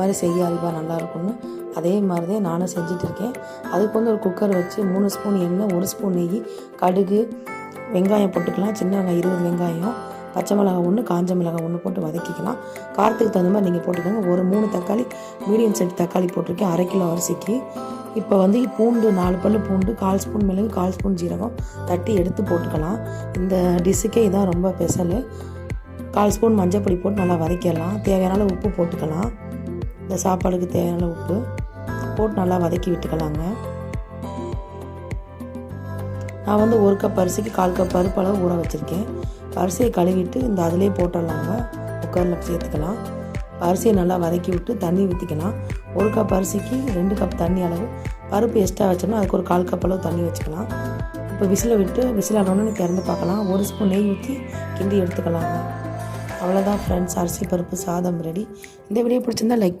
மாதிரி செய்ய அறிவா நல்லாயிருக்கும்னு அதே மாதிரி தான் நானும் செஞ்சுட்டு இருக்கேன். அதுக்கு வந்து ஒரு குக்கர் வச்சு 3 ஸ்பூன் எண்ணெய், 1 ஸ்பூன் நெய், கடுகு, வெங்காயம் போட்டுக்கலாம். சின்ன வெங்காயம் 20 வெங்காயம், பச்சை மிளகாய் 1, காஞ்ச மிளகாய் 1 போட்டு வதக்கிக்கலாம். காரத்துக்கு தகுந்த மாதிரி நீங்கள் போட்டுக்கோங்க. ஒரு 3 தக்காளி, மீடியம் சைஸ் தக்காளி போட்டிருக்கேன் 1/2 கிலோ அரிசிக்கு. இப்போ வந்து பூண்டு 4 பல்லு பூண்டு, 1/4 ஸ்பூன் மிளகு, 1/4 ஸ்பூன் ஜீரகம் தட்டி எடுத்து போட்டுக்கலாம். இந்த டிஷ்ஷுக்கே இதான் ரொம்ப ஸ்பெஷலு. 1/4 ஸ்பூன் மஞ்சள் பொடி போட்டு நல்லா வதக்கிடலாம். தேவையான உப்பு போட்டுக்கலாம். இந்த சாப்பாடுக்கு தேவையான உப்பு போட்டு நல்லா வதக்கி விட்டுக்கலாங்க. நான் வந்து 1 கப் அரிசிக்கு 1/4 கப் பருப்பு அளவு ஊற வச்சுருக்கேன். அரிசியை கழுவிட்டு இந்த அதிலே போட்டுடலாங்க. குக்கரில் சேர்த்துக்கலாம். அரிசியை நல்லா வதக்கி விட்டு தண்ணி ஊற்றிக்கலாம். 1 கப் அரிசிக்கு 2 கப் தண்ணி அளவு. பருப்பு எக்ஸ்ட்ரா வச்சோம்னா அதுக்கு ஒரு 1/4 கப் அளவு தண்ணி வச்சுக்கலாம். இப்போ விசில் ஆனோன்னு திறந்து பார்க்கலாம். 1 ஸ்பூன் நெய் ஊற்றி கிண்டி எடுத்துக்கலாங்க. அவ்வளோதான் ஃப்ரெண்ட்ஸ், அரிசி பருப்பு சாதம் ரெடி. இந்த வீடியோ பிடிச்சிருந்தா லைக் பண்ணுங்கள்.